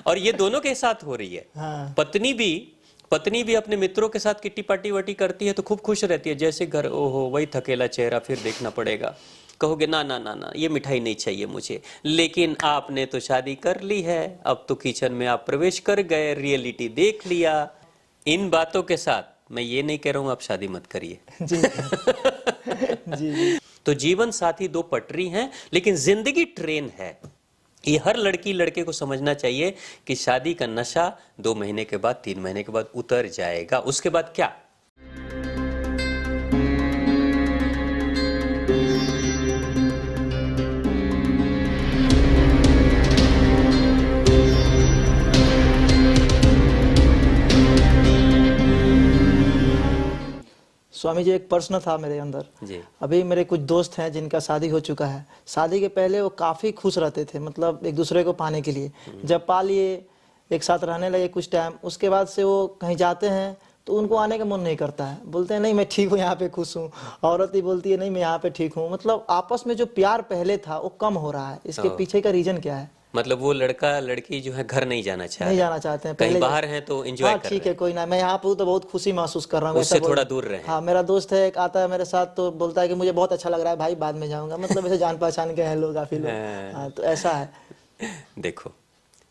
और ये दोनों के साथ हो रही है। हाँ। पत्नी भी अपने मित्रों के साथ किट्टी पार्टी वाटी करती है तो खूब खुश रहती है, जैसे घर ओहो वही थकेला चेहरा फिर देखना पड़ेगा। कहोगे ना ना ना ना ये मिठाई नहीं चाहिए मुझे, लेकिन आपने तो शादी कर ली है, अब तो किचन में आप प्रवेश कर गए, रियलिटी देख लिया। इन बातों के साथ मैं ये नहीं कह रहा हूं आप शादी मत करिए। जी जी जी। तो जीवन साथी दो पटरी हैं, लेकिन जिंदगी ट्रेन है। ये हर लड़की लड़के को समझना चाहिए कि शादी का नशा 2 महीने के बाद 3 महीने के बाद उतर जाएगा। उसके बाद क्या? स्वामी जी, एक प्रश्न था मेरे अंदर जी। अभी मेरे कुछ दोस्त हैं जिनका शादी हो चुका है। शादी के पहले वो काफी खुश रहते थे, मतलब एक दूसरे को पाने के लिए। जब पा लिए, एक साथ रहने लगे कुछ टाइम, उसके बाद से वो कहीं जाते हैं तो उनको आने का मन नहीं करता है। बोलते हैं नहीं मैं ठीक हूँ, यहाँ पे खुश हूँ। औरत ही बोलती है नहीं मैं यहाँ पे ठीक हूँ। मतलब आपस में जो प्यार पहले था वो कम हो रहा है। इसके पीछे का रीजन क्या है? मतलब वो लड़का लड़की जो है घर नहीं जाना चाहते, नहीं जाना चाहते हैं, कहीं पहले बाहर हैं तो एंजॉय हाँ कर ठीक रहे है कोई ना, मैं यहाँ पे हूँ तो बहुत खुशी महसूस कर रहा हूँ, उससे ऐसा थोड़ा दूर रहे। हाँ, मेरा दोस्त है एक आता है मेरे साथ तो बोलता है कि मुझे बहुत अच्छा लग रहा है भाई, बाद में जाऊंगा। मतलब ऐसे जान पहचान के हैं लोग, काफी लोग। हाँ, तो ऐसा है। देखो,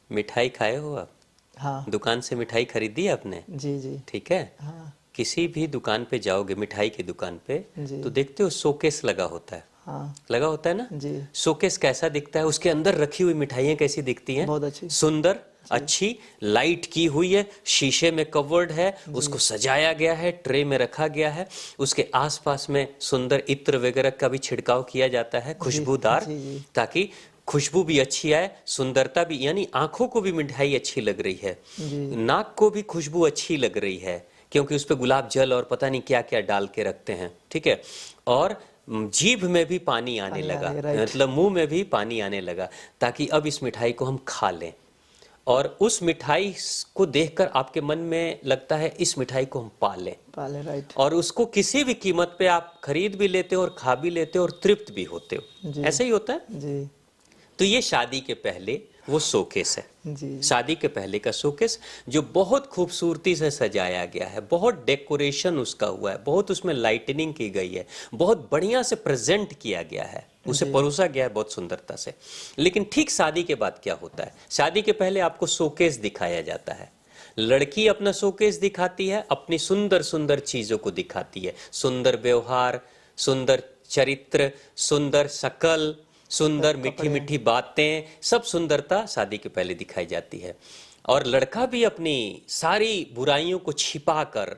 मिठाई खाए हो आप? हाँ दुकान से मिठाई खरीदी है आपने? जी जी। ठीक है। हाँ किसी भी दुकान पे जाओगे, मिठाई की दुकान पे, जी। तो देखते हो शोकेस लगा होता है। हाँ लगा होता है ना? जी। शोकेस कैसा दिखता है? उसके अंदर रखी हुई मिठाइयाँ कैसी दिखती हैं? बहुत अच्छी। सुंदर, अच्छी, लाइट की हुई है, शीशे में कवर्ड है, उसको सजाया गया है, ट्रे में रखा गया है। उसके आसपास में सुंदर इत्र वगैरह का भी छिड़काव किया जाता है, खुशबूदार, जी जी। ताकि खुशबू भी अच्छी आए, सुंदरता भी, यानी आंखों को भी मिठाई अच्छी लग रही है, जी। नाक को भी खुशबू अच्छी लग रही है, क्योंकि उस पे गुलाब जल और पता नहीं क्या क्या डाल के रखते हैं। ठीक है। और जीभ में भी पानी आने लगा, मतलब मुंह में भी पानी आने लगा, ताकि अब इस मिठाई को हम खा लें। और उस मिठाई को देखकर आपके मन में लगता है इस मिठाई को हम पालें, राइट। और उसको किसी भी कीमत पे आप खरीद भी लेते हो और खा भी लेते हो और तृप्त भी होते हो। ऐसे ही होता है जी। तो ये शादी के पहले वो शोकेस है जी। शादी के पहले का शोकेस, जो बहुत खूबसूरती से सजाया गया है, बहुत डेकोरेशन उसका हुआ है, बहुत उसमें लाइटनिंग की गई है, बहुत बढ़िया से प्रेजेंट किया गया है, उसे परोसा गया है बहुत सुंदरता से। लेकिन ठीक शादी के बाद क्या होता है? शादी के पहले आपको शोकेस दिखाया जाता है। लड़की अपना शोकेस दिखाती है, अपनी सुंदर सुंदर चीजों को दिखाती है, सुंदर व्यवहार, सुंदर चरित्र, सुंदर शकल, सुंदर मीठी मीठी बातें, सब सुंदरता शादी के पहले दिखाई जाती है। और लड़का भी अपनी सारी बुराइयों को छिपा कर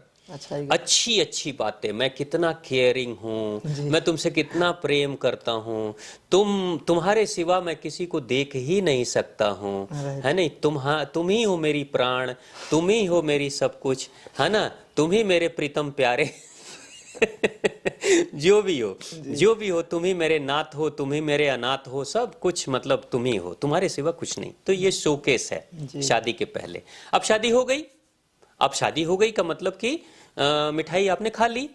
अच्छी अच्छी बातें, मैं कितना केयरिंग हूँ, मैं तुमसे कितना प्रेम करता हूँ, तुम्हारे सिवा मैं किसी को देख ही नहीं सकता हूँ, है नहीं, तुम ही हो मेरी प्राण, तुम ही हो मेरी सब कुछ, है ना, तुम ही मेरे प्रीतम प्यारे जो भी हो तुम ही मेरे नाथ हो, तुम ही मेरे अनाथ हो, सब कुछ मतलब तुम ही हो, तुम्हारे सिवा कुछ नहीं। तो ये शोकेस है शादी के पहले। अब शादी हो गई, अब शादी हो गई का मतलब कि मिठाई आपने खा ली।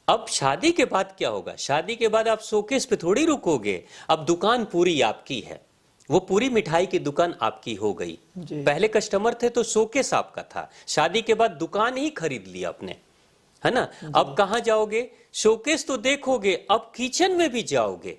अब शादी के बाद क्या होगा? शादी के बाद आप शोकेस पे थोड़ी रुकोगे, अब दुकान पूरी आपकी है, वो पूरी मिठाई की दुकान आपकी हो गई। पहले कस्टमर थे तो शोकेस आपका था, शादी के बाद दुकान ही खरीद ली आपने, है ना। अब कहां जाओगे? शोकेस तो देखोगे, अब किचन में भी जाओगे,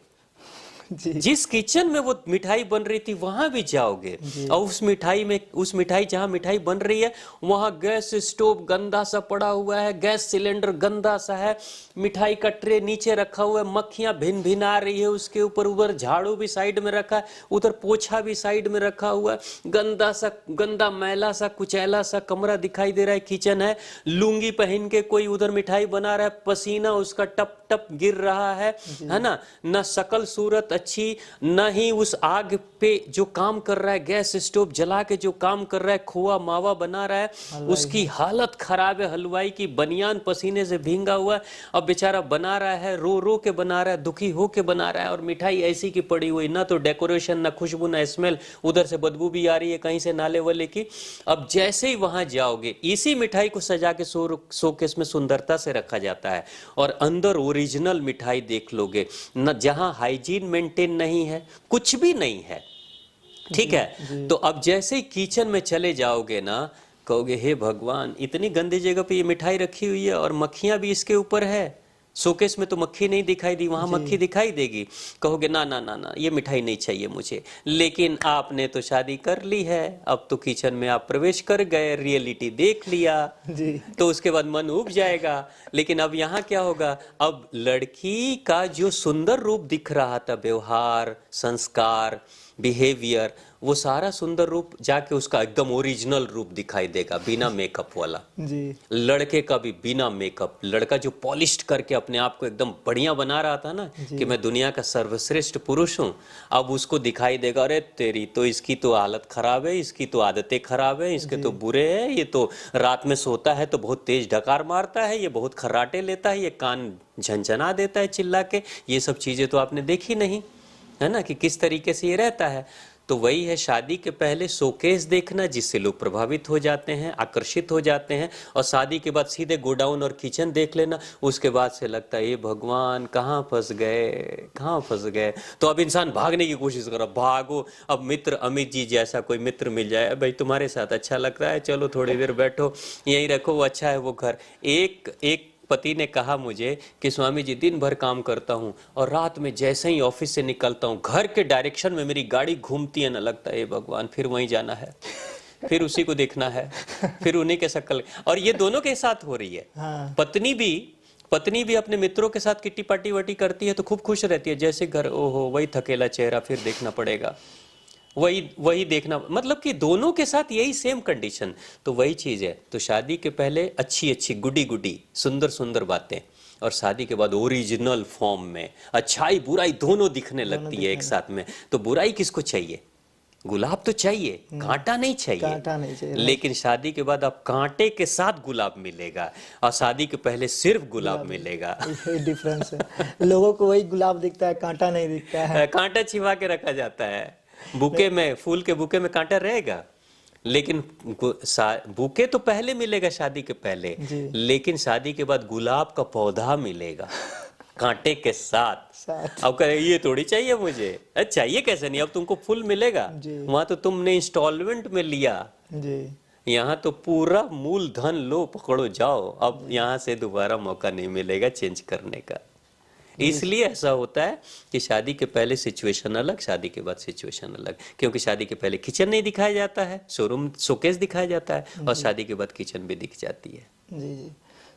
जिस किचन में वो मिठाई बन रही थी वहां भी जाओगे, और उस मिठाई जहां मिठाई बन रही है वहां गैस स्टोव गंदा सा पड़ा हुआ है, गैस सिलेंडर गंदा सा है, मिठाई का ट्रे नीचे रखा हुआ है, मक्खियां भिन भिन आ रही है उसके ऊपर, उधर झाड़ू भी साइड में रखा है, उधर पोछा भी साइड में रखा हुआ है, गंदा मैला सा कुचैला सा कमरा दिखाई दे रहा है, किचन है, लुंगी पहन के कोई उधर मिठाई बना रहा है, पसीना उसका टप टप गिर रहा है ना, न शकल सूरत अच्छी, न ही उस आग पे जो काम कर रहा है, गैस स्टोव जला के जो काम कर रहा है, खोआ मावा बना रहा है, उसकी हालत खराब है, हलवाई की बनियान पसीने से भींगा हुआ है, अब बेचारा बना रहा है, रो रो के बना रहा है, दुखी हो के बना रहा है, और मिठाई ऐसी की पड़ी हुई, ना तो डेकोरेशन, ना खुशबू, ना स्मेल, उधर से बदबू भी आ रही है कहीं से नाले वाले की। अब जैसे ही वहां जाओगे, इसी मिठाई को सजा के शोकेस में सुंदरता से रखा जाता है, और अंदर ओरिजिनल मिठाई देख लोगे, न जहां हाइजीन मेंटेन नहीं है, कुछ भी नहीं है, ठीक है। तो अब जैसे ही किचन में चले जाओगे ना, कहोगे हे भगवान, इतनी गंदी जगह पे ये मिठाई रखी हुई है और मक्खियां भी इसके ऊपर है। शोकेस में तो मक्खी नहीं दिखाई दी, वहां मक्खी दिखाई देगी। कहोगे ना ना ना ना, ये मिठाई नहीं चाहिए मुझे। लेकिन आपने तो शादी कर ली है, अब तो किचन में आप प्रवेश कर गए, रियलिटी देख लिया जी। तो उसके बाद मन उब जाएगा। लेकिन अब यहाँ क्या होगा, अब लड़की का जो सुंदर रूप दिख रहा था, व्यवहार, संस्कार, बिहेवियर, वो सारा सुंदर रूप जाके उसका एकदम ओरिजिनल रूप दिखाई देगा, बिना मेकअप वाला। जी। लड़के का भी बिना मेकअप, लड़का जो पॉलिश्ड करके अपने आप को एकदम बढ़िया बना रहा था ना कि मैं दुनिया का सर्वश्रेष्ठ पुरुष हूँ, अब उसको दिखाई देगा अरे तेरी तो, इसकी तो हालत खराब है, इसकी तो आदतें खराब है, इसके तो बुरे है, ये तो रात में सोता है तो बहुत तेज ढकार मारता है, ये बहुत खर्राटे लेता है, ये कान झनझना देता है चिल्ला के। ये सब चीजें तो आपने देखी नहीं है ना कि किस तरीके से ये रहता है। तो वही है, शादी के पहले शोकेस देखना जिससे लोग प्रभावित हो जाते हैं, आकर्षित हो जाते हैं, और शादी के बाद सीधे गोडाउन और किचन देख लेना। उसके बाद से लगता है ये भगवान कहाँ फंस गए, कहाँ फंस गए। तो अब इंसान भागने की कोशिश कर रहा, भागो। अब मित्र, अमित जी जैसा कोई मित्र मिल जाए, भाई तुम्हारे साथ अच्छा लगता है, चलो थोड़ी देर बैठो, यहीं रखो, वो अच्छा है वो घर। एक पति ने कहा मुझे कि स्वामी जी दिन भर काम करता हूँ और रात में जैसे ही ऑफिस से निकलता हूँ, घर के डायरेक्शन में मेरी गाड़ी घूमती है ना, लगता है भगवान फिर वहीं जाना है, फिर उसी को देखना है, फिर उन्हीं के शक्ल। और ये दोनों के साथ हो रही है। हाँ। पत्नी भी अपने मित्रों के साथ किट्टी पार्टी वाटी करती है तो खूब खुश रहती है, जैसे घर ओहो वही थकेला चेहरा फिर देखना पड़ेगा, वही देखना, मतलब कि दोनों के साथ यही सेम कंडीशन। तो वही चीज है। तो शादी के पहले अच्छी अच्छी गुडी सुंदर सुंदर बातें, और शादी के बाद ओरिजिनल फॉर्म में अच्छाई बुराई दोनों दिखने लगती है एक साथ में। तो बुराई किसको चाहिए, गुलाब तो चाहिए, कांटा नहीं चाहिए। कांटा नहीं चाहिए। लेकिन शादी के बाद अब कांटे के साथ गुलाब मिलेगा और शादी के पहले सिर्फ गुलाब मिलेगा। यही डिफरेंस है, लोगों को वही गुलाब दिखता है, कांटा नहीं दिखता है। कांटा छिपा के रखा जाता है। बुके में, फूल के बुके में कांटा रहेगा, लेकिन बुके तो पहले मिलेगा शादी के पहले, लेकिन शादी के बाद गुलाब का पौधा मिलेगा कांटे के साथ। अब कहे ये थोड़ी चाहिए मुझे, अच्छा ये कैसे नहीं, अब तुमको फुल मिलेगा, वहां तो तुमने इंस्टॉलमेंट में लिया जी। यहाँ तो पूरा मूल धन लो, पकड़ो जाओ, अब यहाँ से दोबारा मौका नहीं मिलेगा चेंज करने का। इसलिए ऐसा होता है कि शादी के पहले सिचुएशन अलग, शादी के बाद सिचुएशन अलग। क्योंकि शादी के पहले किचन नहीं दिखाया जाता है, शोकेस दिखाया जाता है, और शादी के बाद किचन भी दिख जाती है। जी जी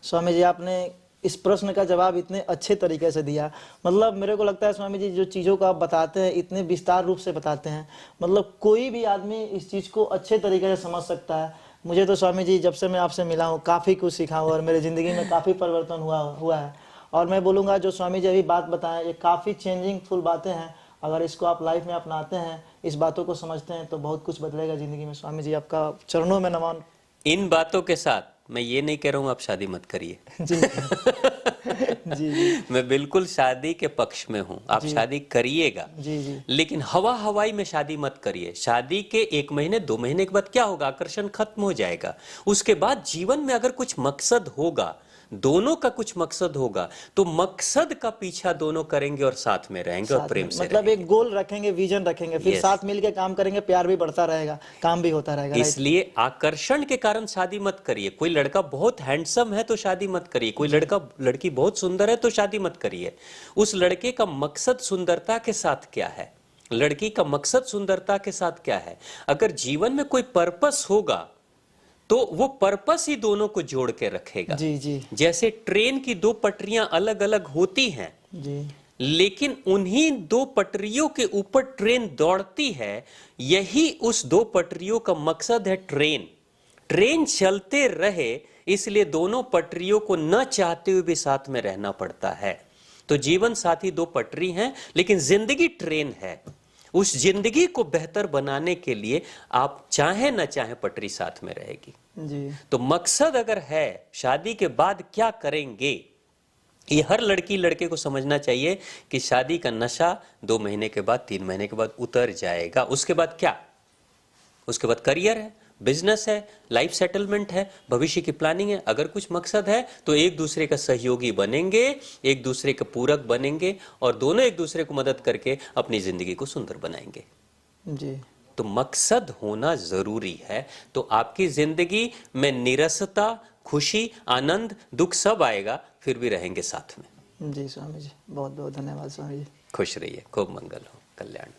स्वामी जी, आपने इस प्रश्न का जवाब इतने अच्छे तरीके से दिया। मतलब मेरे को लगता है स्वामी जी, जो चीज़ों को आप बताते हैं इतने विस्तार रूप से बताते हैं, मतलब कोई भी आदमी इस चीज़ को अच्छे तरीके से समझ सकता है। मुझे तो स्वामी जी जब से मैं आपसे मिला हूँ काफ़ी कुछ सीखा हूँ और मेरी ज़िंदगी में काफ़ी परिवर्तन हुआ है। और मैं बोलूँगा जो स्वामी जी अभी बात बताएं, ये काफ़ी चेंजिंग फुल बातें हैं। अगर इसको आप लाइफ में अपनाते हैं, इस बातों को समझते हैं, तो बहुत कुछ बदलेगा ज़िंदगी में। स्वामी जी आपका चरणों में नमन। इन बातों के साथ मैं ये नहीं कह रहा हूँ आप शादी मत करिए जी। जी। मैं बिल्कुल शादी के पक्ष में हूँ, आप शादी करिएगा जी। लेकिन हवाई में शादी मत करिए। शादी के 1 महीने 2 महीने के बाद क्या होगा, आकर्षण खत्म हो जाएगा। उसके बाद जीवन में अगर कुछ मकसद होगा, दोनों का कुछ मकसद होगा, तो मकसद का पीछा दोनों करेंगे और साथ में रहेंगे और प्रेम से मतलब एक गोल रखेंगे, विजन रखेंगे, फिर साथ मिलकर काम करेंगे, प्यार भी बढ़ता रहेगा, काम भी होता रहेगा। इसलिए आकर्षण के कारण शादी मत करिए। कोई लड़का बहुत हैंडसम है तो शादी मत करिए, कोई लड़की बहुत सुंदर है तो शादी मत करिए। उस लड़के का मकसद सुंदरता के साथ क्या है, लड़की का मकसद सुंदरता के साथ क्या है। अगर जीवन में कोई पर्पस होगा तो वो पर्पस ही दोनों को जोड़ के रखेगा। जी। जैसे ट्रेन की 2 पटरियां अलग अलग होती हैं जी, लेकिन उन्हीं 2 पटरियों के ऊपर ट्रेन दौड़ती है। यही उस 2 पटरियों का मकसद है। ट्रेन चलते रहे, इसलिए दोनों पटरियों को न चाहते हुए भी साथ में रहना पड़ता है। तो जीवन साथी 2 पटरी हैं, लेकिन जिंदगी ट्रेन है। उस जिंदगी को बेहतर बनाने के लिए आप चाहे न चाहे पटरी साथ में रहेगी जी। तो मकसद अगर है शादी के बाद क्या करेंगे, ये हर लड़की लड़के को समझना चाहिए कि शादी का नशा 2 महीने के बाद 3 महीने के बाद उतर जाएगा। उसके बाद क्या, उसके बाद करियर है, बिजनेस है, लाइफ सेटलमेंट है, भविष्य की प्लानिंग है। अगर कुछ मकसद है तो एक दूसरे का सहयोगी बनेंगे, एक दूसरे का पूरक बनेंगे और दोनों एक दूसरे को मदद करके अपनी जिंदगी को सुंदर बनाएंगे। जी, तो मकसद होना जरूरी है, तो आपकी जिंदगी में निरसता, खुशी, आनंद, दुख सब आएगा, फिर भी रहेंगे साथ में। जी स्वामी जी, बहुत बहुत धन्यवाद स्वामी जी। खुश रहिए, खूब मंगल हो, कल्याण।